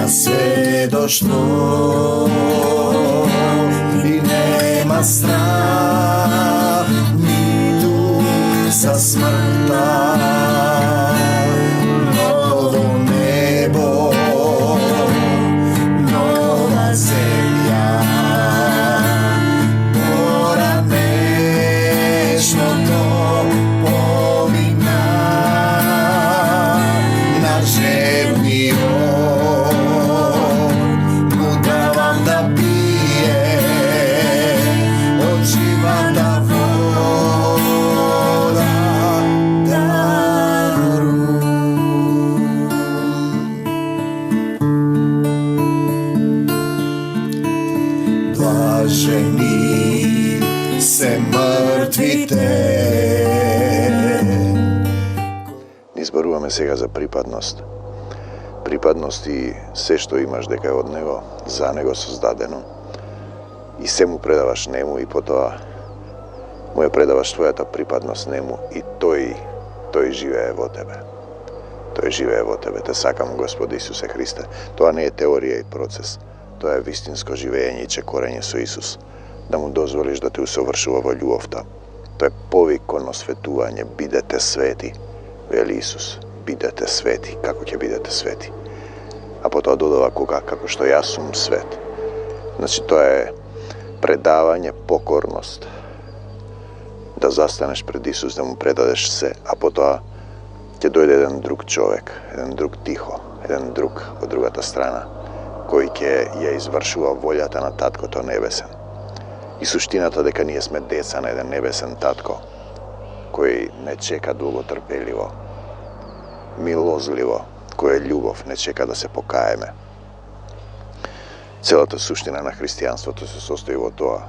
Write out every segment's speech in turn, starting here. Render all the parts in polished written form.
svedoštvo i nema strah ni tu za smrta. Novo nebo, nova zemlja, poranečno to pomina na žebni muda vam da pije od života voda daru. Blaženi se mrtvite. Ни зборуваме сега за припадност. Припадност и се што имаш дека е од него, за него создадено. И се му предаваш нему и потоа му ја предаваш твојата припадност нему и тој живее во тебе. Тој живее во тебе. Те сакам, Господи Исусе Христе. Тоа не е теорија и процес. Тоа е вистинско живење и чекорење со Исус. Да му дозволиш да те усовршува во љубовта. Тоа е повик кон осветување. Бидете свети, вели Исус. Бидете свети. Како ќе бидете свети? А потоа додава кога, како што јас сум свет. Значи тоа е предавање, покорност. Да застанеш пред Исус, да му предадеш се, а потоа ќе дојде еден друг човек, еден друг тихо, еден друг од другата страна, кој ќе ја извршува волјата на Таткото Небесен. И суштината дека ние сме деца на еден небесен Татко, кој не чека долготрпеливо, милозливо, кој е љубов, не чека да се покаеме. Целата суштина на христијанството се состои во тоа.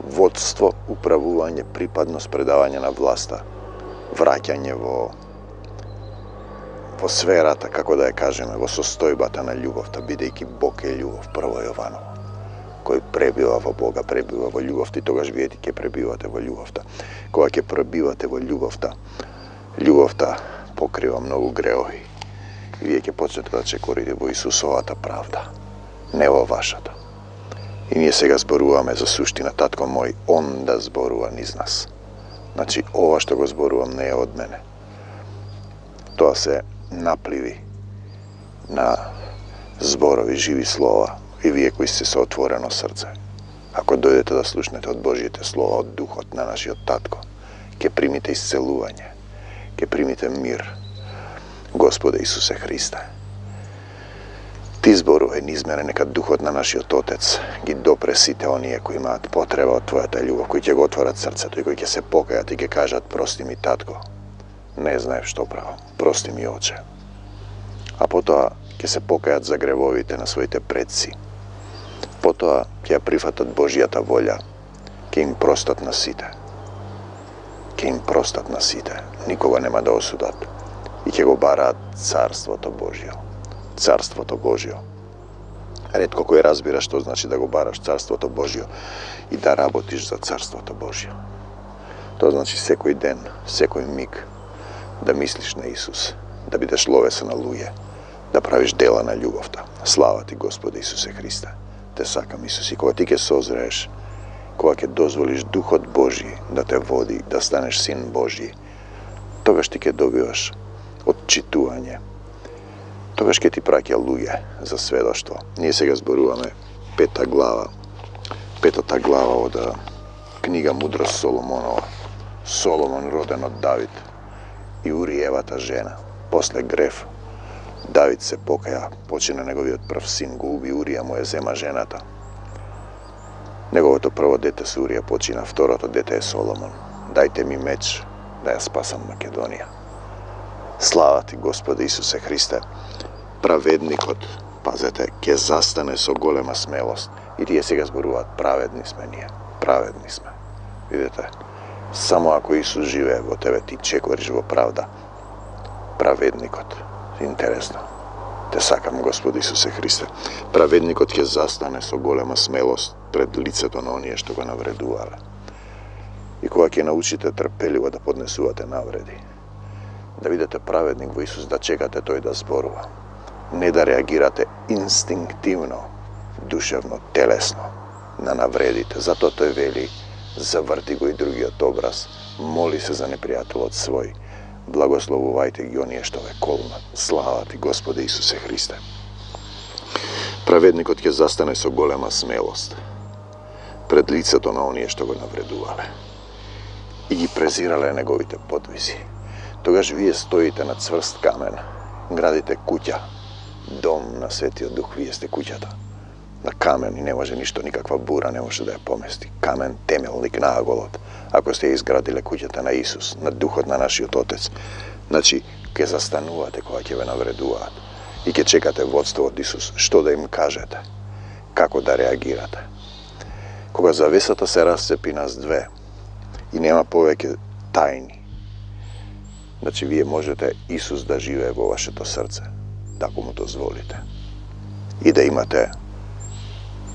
Водство, управување, припадност, предавање на власта, враќање во сферата, како да ја кажеме, во состојбата на љубовта, бидејќи Бог е љубов, прво Јованово. Кој пребива во Бога, пребива во љубовта и тогаш вие ќе пребивате во љубовта. Кога ќе пребивате во љубовта, љубовта покрива многу греови. И вие ќе почнете да чекорите во Исусовата правда, не во вашата. И ние сега зборуваме за суштина, Татко мој, Он да зборува низ нас. Значи, ова што го зборувам не е од мене. Тоа се напливи на зборови, живи слова, и вие кои сте со отворено срце. Ако дојдете да слушнете од Божјите слова, од Духот на нашиот Татко, ќе примите исцелување, ќе примите мир. Господе Исусе Христе, Ти зборувај низ мене, нека Духот на нашиот Отец ги допре сите оние кои имаат потреба од Твојата љубов, кои ќе го отворат срцето и кои ќе се покајат и ќе кажат: прости ми, Татко, не знаев што правам, прости ми, Оче. А потоа ќе се покајат за гревовите на своите предци. Потоа ќе ја прифатат Божјата волја, ќе им простат на сите. Ќе им простат на сите, никога нема да осудат и ќе го бараат Царството Божјо. Царството Божјо. Ретко кој разбира што значи да го бараш Царството Божјо и да работиш за Царството Божјо. Тоа значи секој ден, секој миг да мислиш на Исус, да бидеш ловеса на луѓе, да правиш дела на љубовта. Слава Ти, Господи Исусе Христе. Те сакам, Исус, и кога Ти ќе созрееш, кога ќе дозволиш Духот Божји да те води, да станеш син Божји, тогаш ти ќе добиваш отчитување. Тогаш ќе ти праќа луѓе за сведоштво. Ние сега зборуваме петата глава од книга Мудрост Соломонова. Соломон роден од Давид и Уриевата жена. После греф Давид се покаја, почина неговиот прв син, го уби Урија, му ја зема жената. Неговото прво дете со Урија почина, второто дете е Соломон. Дајте ми меч да ја спасам Македонија. Слава Ти, Господи Исусе Христе. Праведникот, пазете, ќе застане со голема смелост. И тие сега зборуваат: праведни сме ние. Праведни сме. Видете, само ако Исус живее во тебе, ти чекориш во правда. Праведникот. Интересно. Те сакам, Господи Исусе Христе. Праведникот ќе застане со голема смелост пред лицето на оние што го навредувале. И кога ќе научите трпеливо да поднесувате навреди, да видите праведник во Исус, да чекате тој да зборува. Ne da reagirate instinktivno, duševno, telesno, da navredite. Zato to je veli, zavrti go i drugi od obraz, moli se za neprijatelj od svoj, blagoslovuvajte gi onještove kolna, slava ti, Gospode Isuse Hriste. Pravednik od kje zastane so golema smelost, pred licето на оние што го навредувале и ги презирале неговите подвизи. Тогаш вие стоите на цврст камен, градите куќа, дом на Светиот Дух, вие сте куќата. На камен и не може ништо, никаква бура не може да ја помести. Камен темелник на аголот. Ако сте изградиле куќата на Исус, на Духот на нашиот Отец, значи ќе застанувате кога ќе ве навредуваат и ќе чекате водство од Исус, што да им кажете, како да реагирате. Кога завесата се расцепи нас две и нема повеќе тајни, значи вие можете Исус да живее во вашето срце, да му дозволите. И да имате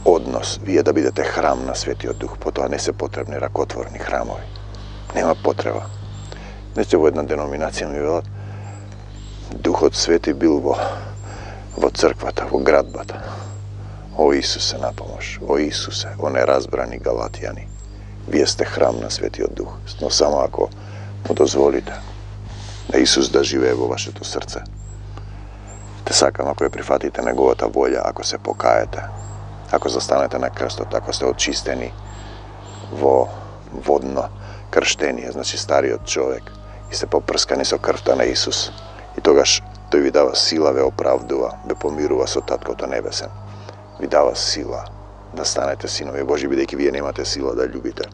однос, вие да бидете храм на Светиот Дух, потоа не се потребни ракотворни храмови. Нема потреба. Нече во една деноминација ми велат, Духот Свети бил во црквата, во градбата. О Исусе на помош, о Исусе, о неразбрани галатјани. Вие сте храм на Светиот Дух, но само ако му дозволите на Исус да живее во вашето срце. Те сакам, ако ја прифатите неговата волја, ако се покаете, ако застанете на крстот, ако сте очистени во водно крштение, значи стариот човек, и сте попрскани со крвта на Исус, и тогаш тој ви дава сила, ве оправдува, ве помирува со Таткото Небесен. Ви дава сила да станете синови Божи, бидејќи вие немате сила да љубите.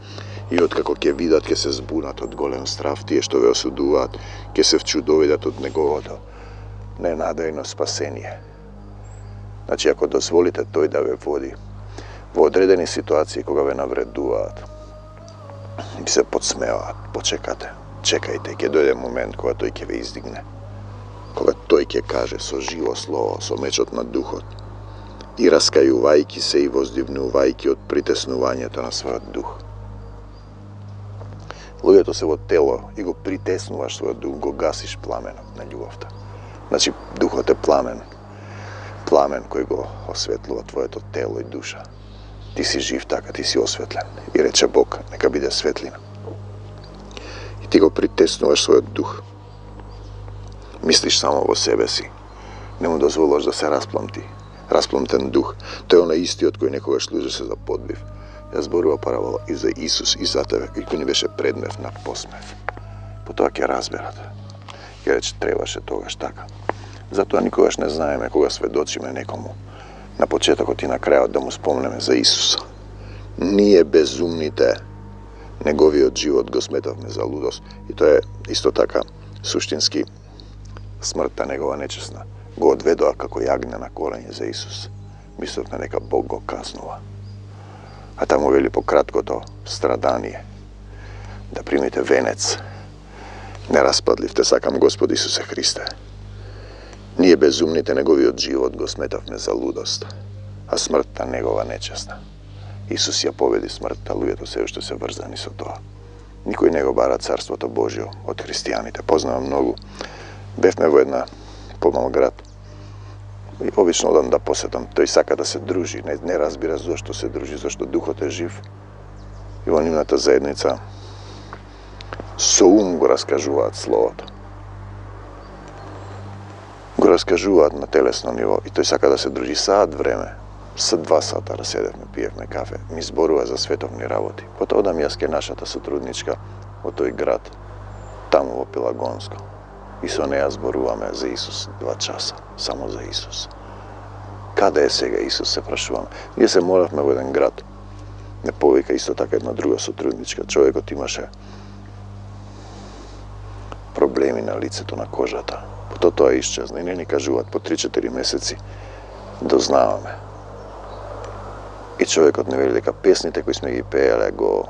И откако ќе видат, ќе се збунат од голем страв, тие што ве осудуваат, ќе се вчудовидат од неговото ненадејно спасение. Значи, ако дозволите тој да ве води во одредени ситуации кога ве навредуваат, ви се подсмеваат, почекате, чекајте, ќе дојде момент кога тој ќе ве издигне. Кога тој ќе каже со живо слово, со мечот на Духот, и раскајувајќи се и воздивнувајќи од притеснувањето на својот дух. Луѓето се во тело и го притеснуваш својот дух, го гасиш пламенот на љубовта. Значи, духот е пламен, пламен кој го осветлува твоето тело и душа. Ти си жив така, ти си осветлен. И рече Бог, нека биде светлина. И ти го притеснуваш својот дух. Мислиш само во себе си. Не му дозволуваш да се распламти. Распламтен дух. Тој е онај истиот кој некогаш служеше за подбив. Ја зборува парабола и за Исус и за тебе, кој ни беше предмев на посмев. Потоа ќе разберат. Ќе рече, требаше тогаш така. Затоа никогаш не знаеме кога сведочиме некому на почетокот и на крајот да му спомнеме за Исус. Ние безумните неговиот живот го сметавме за лудост. И тоа е исто така суштински смртта негова нечесна. Го одведоа како јагне на колење за Исус. Мисловме нека Бог го казнува. А таму вели по краткото страдание да примите венец. Не распадливте, сакам Господи Исусе Христе. Ние безумните неговиот живот го сметавме за лудост, а смртта негова нечесна. Исус ја победи смртта, луѓето се уште се врзани со тоа. Никој не го бара Царството Божјо од христијаните. Познавам многу. Бевме во една помал град. И обично одам да посетам. Тој сака да се дружи. Не разбира зашто се дружи, зашто духот е жив. И во нивната заедница со ум го раскажуваат словото. Го раскажуваат на телесно ниво. И тој сака да се дружи саат време. Са 2 сата раседевме, пиевме кафе. Ми зборува за световни работи. Потоа одам јас ке нашата сотрудничка во тој град, таму во Пелагонско. И со неја зборуваме за Исус 2 часа, само за Исус. Каде е сега Исус, се прашуваме. Ние се моравме во еден град. Не повика исто така една друга сотрудничка. Човекот имаше проблеми на лицето, на кожата. Потоа тоа исчезна и не ни кажуваат по 3-4 месеци. Дознаваме. И човекот не вели дека песните кои сме ги пееле го,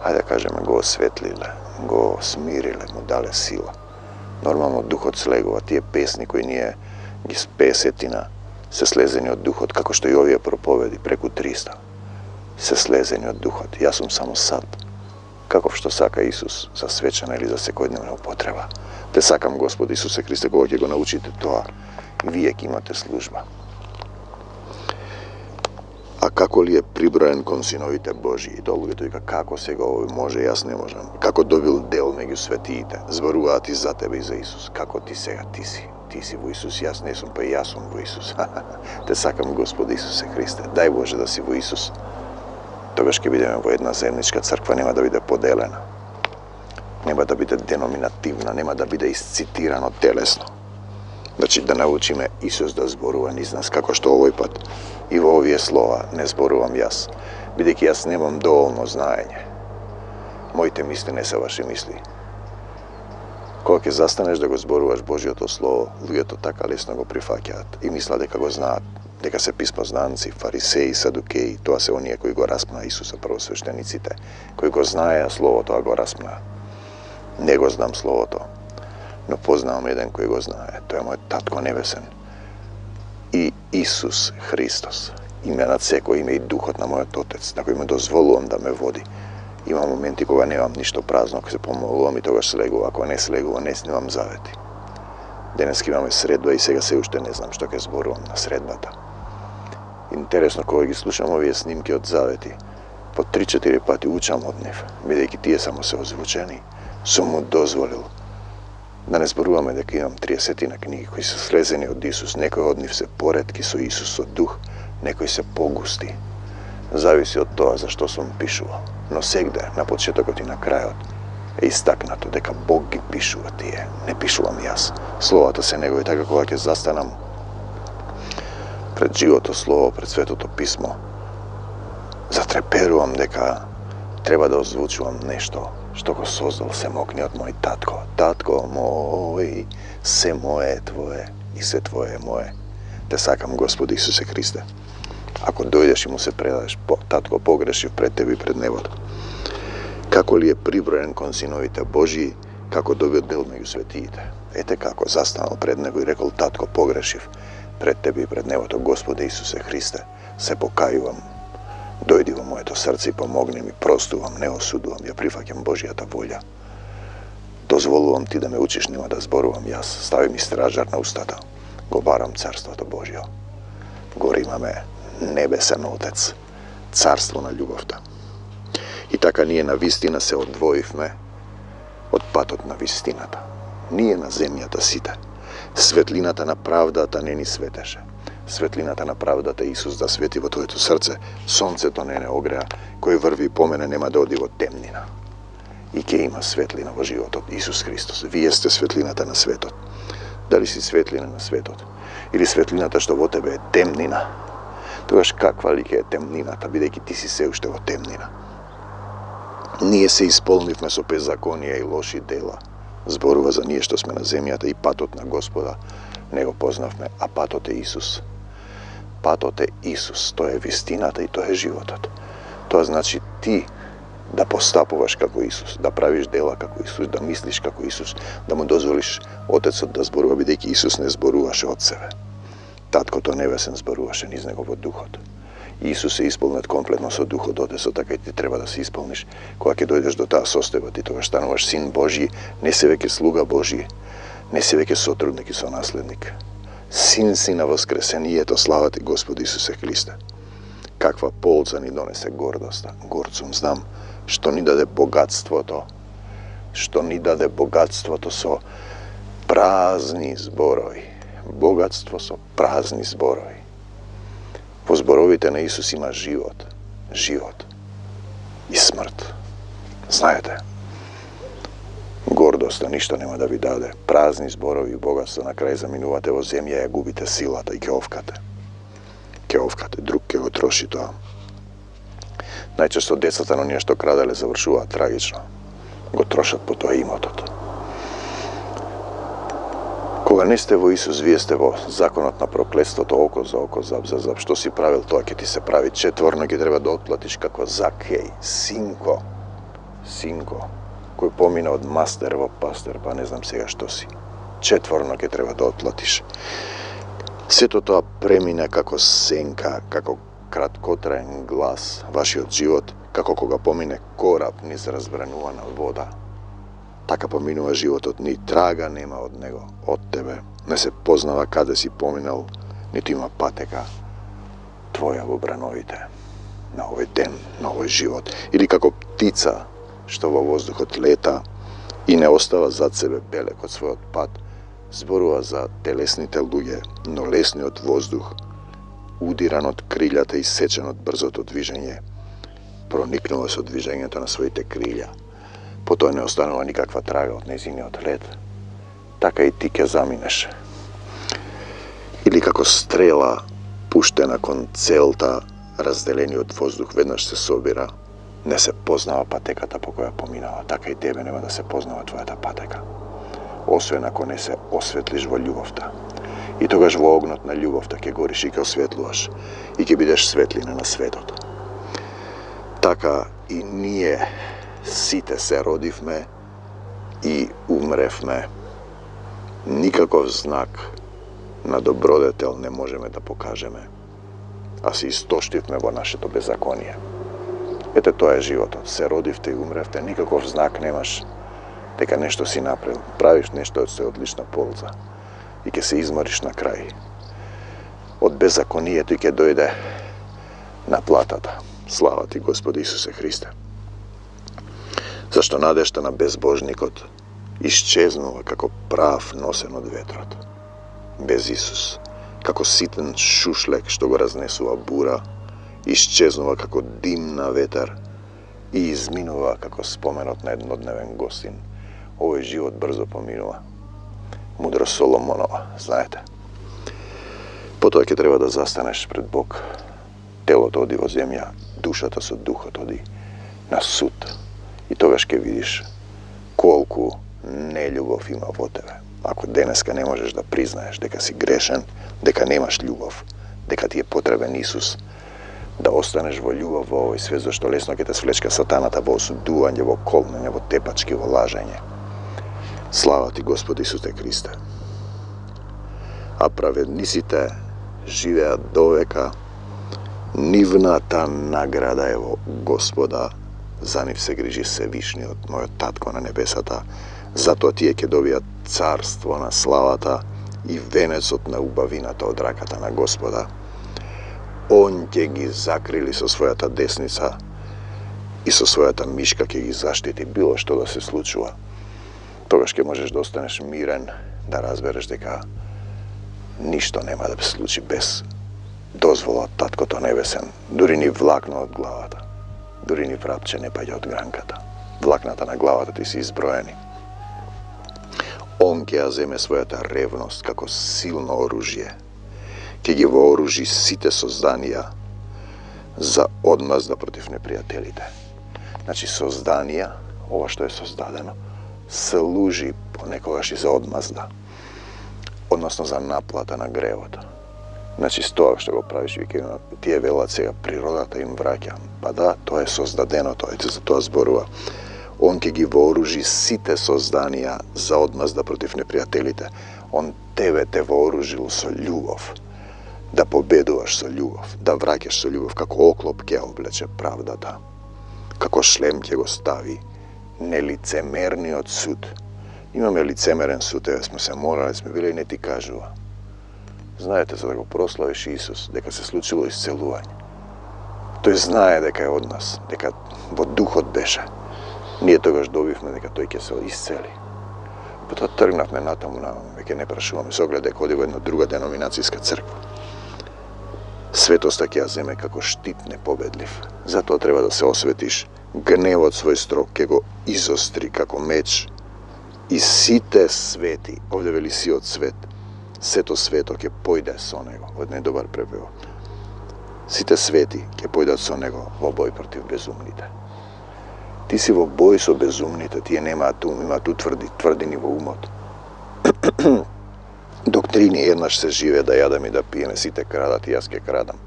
ајде да кажеме, го осветлиле, го смириле, му дале сила. Нормално духот слегува, тие песни кои ние ги спесетина, се слезени од духот, како што и овие проповеди, преку 300, се слезени од духот. Јас сум само сад, каков што сака Исус за свечена или за секојдневна употреба. Те сакам Господи Исусе Христе, кога ќе го научите тоа vijek imate služba. A kako li je pribrojen kon sinovite Božji? I dolgo to kako se ga ovo može, jas ne možem. Kako dobil del među svetite, zboruvati za tebe i za Isus. Kako ti sega, ti si vo Isus, jas ne sam, pa i ja sam vo Isus. Te sakam, Gospod Isuse Hriste, daj Bože da si vo Isus. Togaš ke vidimo vo jedna zajednička crkva, nema da bude podelena. Nema da bude denominativna, nema da bude iscitirano telesno. Znači da nauči me Isus da zboruva niz nas, kako što ovoj pat i vo ovije slova ne zboruvam jas. Bideki jas nemam dovoljno znanje. Mojte misli ne sa vaše misli. Koliko zastaneš da go zboruvaš Božje to slovo, ljudje to tako lesno go prifakjat i misla deka go znat, deka se pismoznanci, fariseji, sadukeji, to se onije koji go raspna Isusa, prvosveštenicite, koji go znaje, a slovo to go raspna. Ne go znam slovo to, no poznam jedan koji go znaje, to je moj Tatko nebesen. I Isus Hristos, ime nad seko ime i duhot na moj Otec, na koji me dozvolujem da me vodi. Ima momenti koga nemam ništa prazno, ako se pomolujem i toga slegu, ako ne slegu, ne snimam zaveti. Danas imamo sredba i сега се уште не знам што ќе зборувам на средбата. Интересно, кога ги слушам овие снимки од завети, по 3-4 пати учам од нив, бидејќи тие само се озвучени, сум му дозволил да не зборуваме дека имам 30 книги кои се слезени од Исус, некои од нив се поретки со Исусот дух, некои се погусти. Зависи од тоа за што сум пишувал. Но сегде, на почетокот и на крајот, е истакнато дека Бог ги пишува тие, не пишувам јас. Словата се негови, така кога ќе застанам пред живото слово, пред светото писмо, затреперувам дека треба да озвучувам нешто што го создал семокниот мој татко. Татко мој, се мое е твое и се твое е мое. Те сакам, Господи Исусе Христе. Ако дојдеш и му се предадеш, татко погрешив пред тебе и пред небото. Како ли е приброен кон синовите Божии, како добил дел меѓу светиите. Ете како застанал пред него и рекол, татко погрешив пред тебе и пред небото, Господи Исусе Христе, се покајувам. Дојди во моето срце и помогни ми, простувам, не осудувам, ја прифаќам Божијата волја. Дозволувам ти да ме учиш, нема да зборувам јас, стави ми стражар на устата, го барам царството Божјо. Гори имаме небесен Отец, царство на љубовта. И така ние на вистина се одвоивме од патот на вистината. Ние на земјата сите. Светлината на правдата не ни светеше. Светлината на правдата Исус да свети во твоето срце, сонцето не огреа, кој врви по мене нема да оди во темнина. И ќе има светлина во животот, Исус Христос. Вие сте светлината на светот. Дали си светлина на светот? Или светлината што во тебе е темнина? Тогаш каква ли ќе е темнината, бидејќи ти си се уште во темнина? Ние се исполнивме со беззаконија и лоши дела. Зборува за ние што сме на земјата и патот на Господа не го познавме, а патот е Исус. Патот е Исус, тоа е вистината и тоа е животот. Тоа значи ти да постапуваш како Исус, да правиш дела како Исус, да мислиш како Исус, да му дозволиш Отецот да зборува, бидејќи Исус не зборуваше од себе. Таткото небесен зборуваше низ него во духот. Исус се исполнет комплетно со духот Отецот, така и ти треба да се исполниш. Кога ќе дојдеш до таа состојба, ти тогаш стануваш син Божји, не се веќе слуга Божји, не си веќе сотрудник и сонаследник. Син си на воскресението, слава ти, Господи Исусе Христе. Каква полца ни донесе гордоста. Горцом знам што ни даде богатството, со празни зборови. Богатство со празни зборови. Во зборовите на Исус има живот и смрт. Знаете, гордоста ништо нема да ви даде. Празни зборови и богатство, на крај заминувате во земја, ја губите силата и ќе овкате. Друг ќе го троши тоа. Најчесто децата на оние што краделе завршуваат трагично. Го трошат по тоа имотот. Кога не сте во Исус, вие сте во законот на проклетството, око за око, зап за зап. Што си правил, тоа ќе ти се прави. Четворно ќе треба да отплатиш како Закеј, синко, кој помина од мастер во пастер, па не знам сега што си. Четворно ќе треба да отплатиш. Сето тоа премина како сенка, како краткотраен глас, вашиот живот, како кога помине кораб низ разбранувана вода. Така поминува животот, ни трага нема од него, од тебе, не се познава каде си поминал, ниту има патека твоја во брановите на овој ден, на овој живот. Или како птица што во воздухот лета и не остава зад себе белек од својот пат, зборува за телесните луѓе, но лесниот воздух, удиран од крилјата и сечен од брзото движење, проникнува со движењето на своите крилја. Потоа не останува никаква трага од нејзиниот лет. Така и ти ќе заминеш. Или како стрела пуштена кон целта, разделениот воздух веднаш се собира, не се познава патеката по која поминава, така и тебе нема да се познава твојата патека, освен ако не се осветлиш во љубовта. И тогаш во огнот на љубовта ќе гориш и ќе осветлуваш и ќе бидеш светлина на светот. Така и ние сите се родивме и умревме. Никаков знак на добродетел не можеме да покажеме, а се истоштивме во нашето беззаконие. Ете, тоа е животот. Се родивте и умревте, никаков знак немаш дека нешто си направил. Правиш нешто од се одлична полза и ќе се измориш на крај. Од беззаконието и ќе дојде наплатата. Слава ти, Господи Исусе Христе. Зашто надежта на безбожникот исчезнува како прав носен од ветрот. Без Исус, како ситен шушлек што го разнесува бура, исчезнува како дим на ветер и изминува како споменот на еднодневен гостин. Овој живот брзо поминува. Мудро Соломонова, знаете. Потоа ќе треба да застанеш пред Бог. Телото оди во земја, душата со духот оди на суд. И тогаш ќе видиш колку нељубов има во тебе. Ако денеска не можеш да признаеш дека си грешен, дека немаш љубов, дека ти е потребен Исус, да останеш во љубов во овој свет, зашто лесно ќе те свлечка сатаната во осудување, во колнење, во тепачки, во лажење. Слава ти, Господи Исусе Христе. А праведниците живеат довека, нивната награда е во Господа, за нив се грижи Севишниот, мојот татко на небесата, затоа тие ќе добијат царство на славата и венецот на убавината од раката на Господа. Он ќе ги закрили со својата десница и со својата мишка ќе ги заштити било што да се случува. Тогаш ќе можеш да останеш мирен, да разбереш дека ништо нема да се случи без дозвола од Таткото Небесен, дури ни влакно од главата, дури ни врапче не паѓа од гранката. Влакната на главата ти се изброени. Он ќе ја земе својата ревност како силно оружје. Ќе ги вооружи сите созданија за одмазда против непријателите. Значи, созданија, ова што е создадено, служи понекогаш и за одмазда, односно за наплата на гревот. Значи, с тоа што го правиш, тие велат сега, природата им враќа. Па да, тоа е создадено, тоа за тоа зборува. Он ќе ги вооружи сите созданија за одмазда против непријателите. Он тебе те вооружил со љубов, да победуваш со љубов, да враќаш со љубов, како оклоп ќе облече правдата, како шлем ќе го стави нелицемерниот суд. Имаме лицемерен суд, еве сме се морали, сме биле и не ти кажува. Знаете, за да го прославиш Исус, дека се случило исцелување. Тој знае дека е од нас, дека во духот беше. Ние тогаш добивме дека тој ќе се исцели. Потоа тргнавме натаму, веќе не прашуваме, со оглед дека оди во една друга деноминацијска црква. Светоста ќе ја земе како штит непобедлив. Затоа треба да се осветиш. Гневот свој строг ќе го изостри како меч. И сите свети, овде вели сиот свет, сето свето ќе појде со него, од најдобар препевод. Сите свети ќе појдат со него во бој против безумните. Ти си во бој со безумните, тие немаат ум, имаат тврдини во умот. Доктрини еднаш се живе да јадам и да пиеме, сите крадат и јас ке крадам.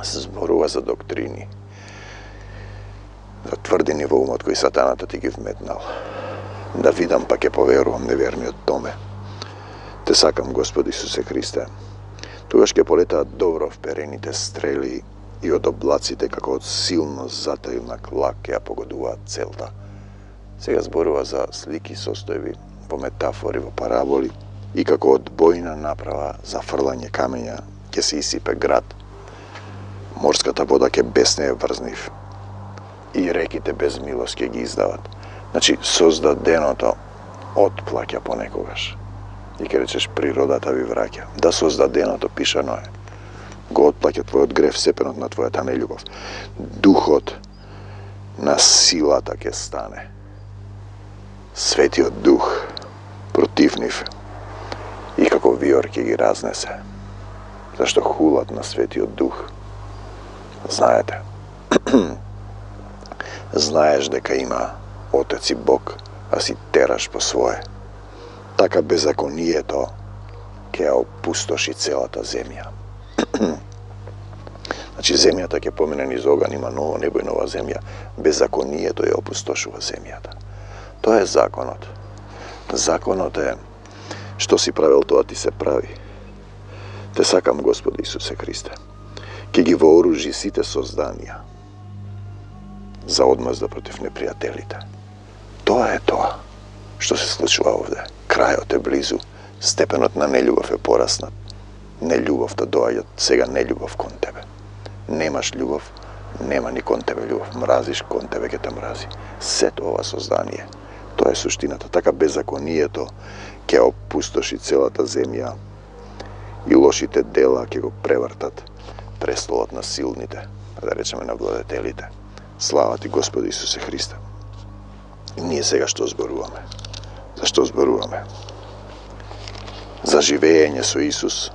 Се зборува за доктрини, за тврдини во умот кои сатаната ти ги вметнал. Да видам, па ќе поверувам неверниот томе. Те сакам, Господи Исусе Христе. Тогаш ќе полетаат добро вперените стрели и од облаците како од силно затајна клак ќе ја погодуваат целта. Сега зборува за слики, состојби, во метафори, во параболи, и како одбојна направа за фрлање камења ќе се исипе град. Морската вода ќе бесне врзнив и реките без милост ќе ги издават. Значи, создаденото отплаќа понекогаш. И ќе речеш, природата ви враќа. Да, создаденото, пишано е. Го отплаќа твојот грев, сепенот на твојата нељубов. Духот на силата ќе стане. Светиот дух против нив и како виор ќе ги разнесе. Зашто хулат на Светиот дух. Знаете, знаеш дека има Отец и Бог, а си тераш по свое. Така беззаконието ќе ја опустоши целата земја. Значи, земјата ќе помине низ оган, има ново небо и нова земја. Беззаконието ја опустошува земјата. Тоа е законот. Законот е, што си правил, тоа ти се прави. Те сакам, Господи Исусе Христе. Ќе ги вооружи сите созданија за одмазда против непријателите. Тоа е тоа што се случува овде. Крајот е близу, степенот на нељубов е пораснат. Нељубовта доаѓа сега нељубов кон тебе. Немаш љубов, нема ни кон тебе љубов. Мразиш, кон тебе ќе те мрази. Сето ова создание, тоа е суштината. Така беззаконието ќе опустоши целата земја и лошите дела ќе го превртат престолот на силните, да речеме на владетелите. Слава ти, Господи Исусе Христе. И ние сега што зборуваме? Зашто зборуваме? За живење со Исус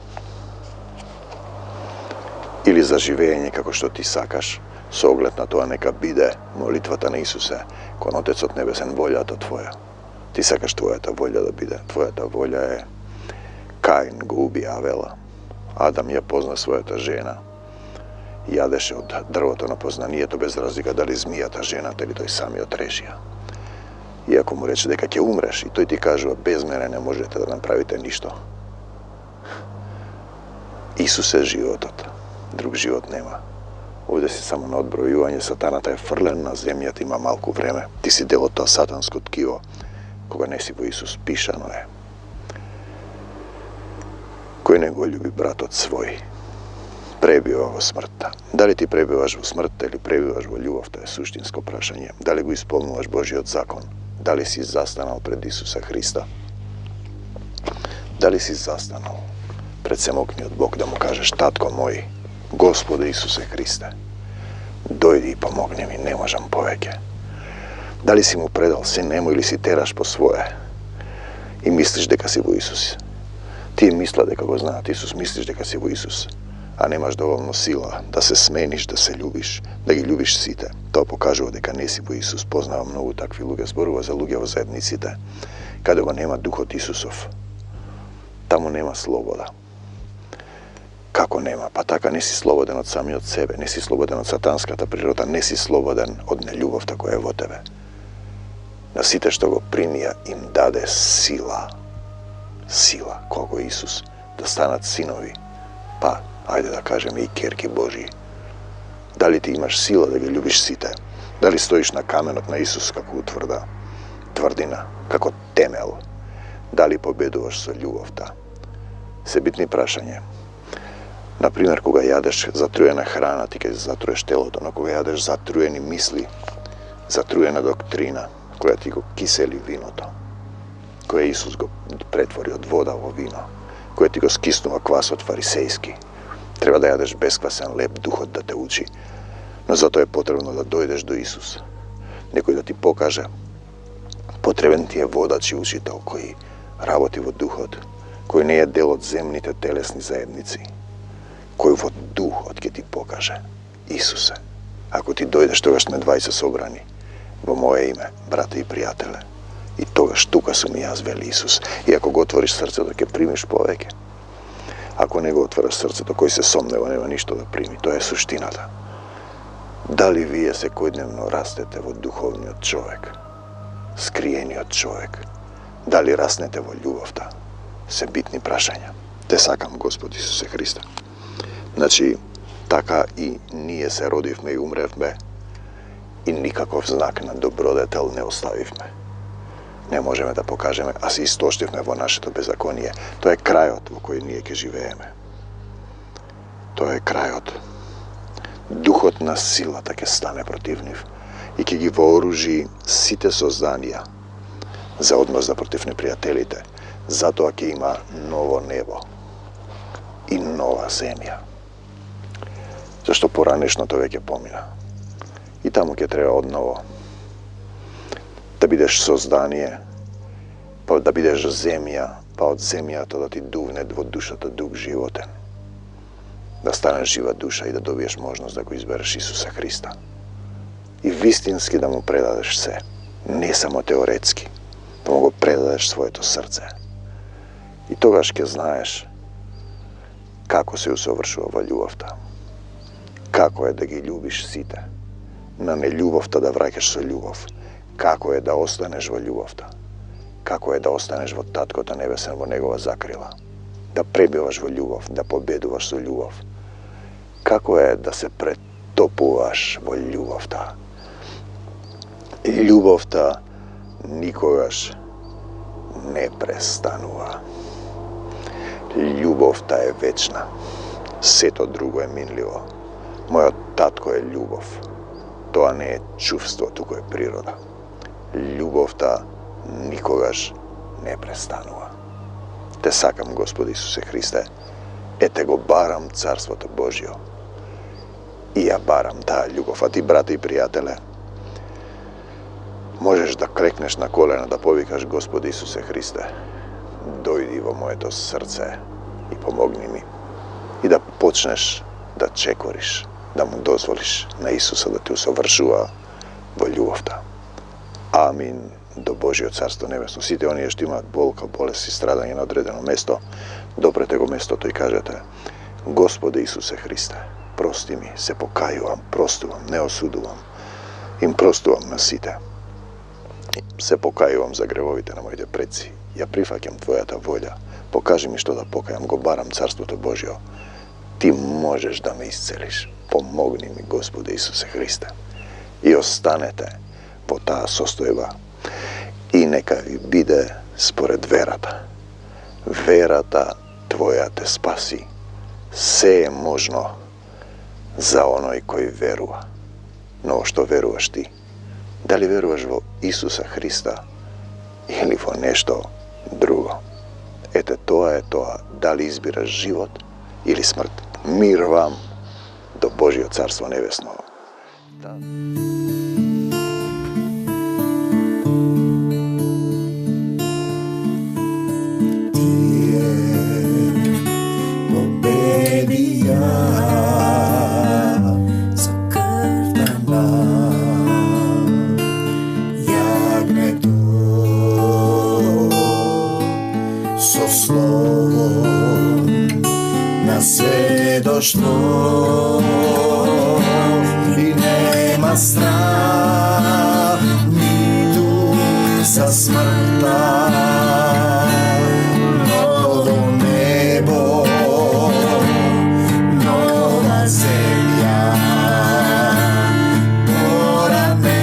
или за живење како што ти сакаш, со оглед на тоа нека биде молитвата на Исусе кон Отецот Небесен, волјата Твоја. Ти сакаш Твојата волја да биде. Твојата волја е Каин го уби Авела. Адам ја позна својата жена. Јадеше од дрвото на познанието без разлика дали змијата жената или тој самиот решија. Иако му рече дека ќе умреш и тој ти кажува без мене не можете да направите ништо. Исус е животот. Друг живот нема. Овде си само на одбројување, сатаната е фрлен на земјата, има малку време. Ти си дел од тоа сатанско ткиво, кога не си во Исус, пишано е. Кој не го љуби братот свој, пребива во смртта. Дали ти пребиваш во смртта или пребиваш во љубовта е суштинско прашање. Дали го исполнуваш Божиот закон? Дали си застанал пред Исуса Христа? Дали си застанал пред семокниот Бог да му кажеш: татко мој, Господи Исусе Христе, дојди и помогни ми, не можам повеќе. Дали си му предал се нему или си тераш по свое и мислиш дека си во Исус? Тие мисла дека го знаат Исус, мислиш дека си во Исус, а немаш доволно сила да се смениш, да се љубиш, да ги љубиш сите. Тоа покажува дека не си во Исус. Познавам многу такви луѓе, зборува за луѓе во заедниците, каде го нема Духот Исусов. Таму нема слобода. Како нема? Па така не си слободен од самиот себе, не си слободен од сатанската природа, не си слободен од нељубовта која е во тебе. На сите што го примија им даде сила, колко Исус, да станат синови, па, ајде да кажеме и керки Божии. Дали ти имаш сила да ги љубиш сите? Дали стоиш на каменот на Исус како утврда, тврдина, како темел? Дали победуваш со љубовта? Се битни прашање. Например, кога јадеш затруена храна, ти ќе затруеш телото, но кога јадеш затруени мисли, затруена доктрина, која ти го кисели виното, која Исус го претвори од вода во вино, која ти го скиснува квасот фарисејски, треба да јадеш бесквасен леп, Духот да те учи, но затоа е потребно да дојдеш до Исус. Некој да ти покаже. Потребен ти е водач и учител кој работи во Духот, кој не е дел од земните телесни заедници, кој во Духот ќе ти покаже Исусе. Ако ти дојдеш, тогаш сме 20 собрани во моje име, брате и пријателе. И тогаш тука сум и јас, вели Исус. И ако го отвориш срцето, ќе примиш повеќе. Ако не го отвориш срцето, кој се сомнева, нема ништо да прими. Тоа е суштината. Дали вие секојдневно растете во духовниот човек, скриениот човек? Дали раснете во љубовта? Се битни прашања. Те сакам, Господи Исусе Христе. Значи, така и ние се родивме и умревме и никаков знак на добродетел не оставивме. не можеме да покажеме, а се истоштивме во нашето беззаконие. Тоа е крајот во кој ние ќе живееме. Тоа е крајот. Духот на силата ќе стане против нив и ќе ги вооружи сите созданија за одмазда против непријателите. Затоа ќе има ново небо и нова земја. Зашто поранешното веќе помина. И таму ќе треба одново да бидеш создание, па да бидеш земја, па од земјата да ти дувне во душата дух животен. Да станеш жива душа и да добиеш можност да го избереш Исуса Христа. И вистински да му предадеш се, не само теоретски, да му го предадеш своето срце. И тогаш ќе знаеш како се усовршува во љубовта. Како е да ги љубиш сите. На нељубовта да враќаш со љубов. Како е да останеш во љубовта. Како е да останеш во Таткото Небесен, во Негова закрила. Да пребиваш во љубов, да победуваш со љубов. Како е да се претопуваш во љубовта. Љубовта никогаш не престанува. Љубовта е вечна. Сето друго е минливо. Мојот татко е љубов. Тоа не е чувство, туку е природа. Љубовта никогаш не престанува. Те сакам, Господи Исусе Христе, ете го барам Царството Божјо. И ја барам таа љубов. А ти, брате и пријателе, можеш да клекнеш на колена, да повикаш, Господи Исусе Христе, дојди во моето срце и помогни ми. И да почнеш да чекориш, да му дозволиш на Исуса да те усовршува во љубовта. Амин. До Божиот Царство Небесно. Сите оние што имаат болка, болест и страдање на одредено место, допрете го местото и кажете: Господи Исусе Христе, прости ми, се покајувам, простувам, не осудувам. Им простувам на сите. Се покајувам за гревовите на моите предци. Ја прифаќам Твојата волја. Покажи ми што да покајам, го барам Царството Божјо. Ти можеш да ме исцелиш. Помогни ми, Господи Исусе Христе. И останете во таа состојба. И нека ви биде според верата. Верата Твоја те спаси. Се е можно за оној кој верува. Но што веруваш ти? Дали веруваш во Исуса Христа или во нешто друго? Ете, тоа е тоа. Дали избираш живот или смрт? Мир вам до Божиот Царство Небесно. Со слово на се дошло и нема страх ниту за смртта. Ново небо, нова земја, поранешното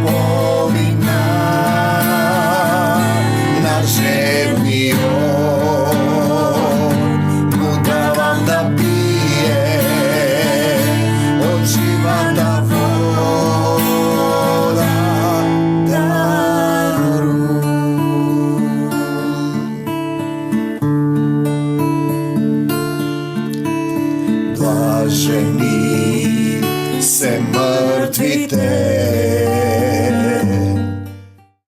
помина. Му давам да пие од живата вода дарувам. Блажени се мртвите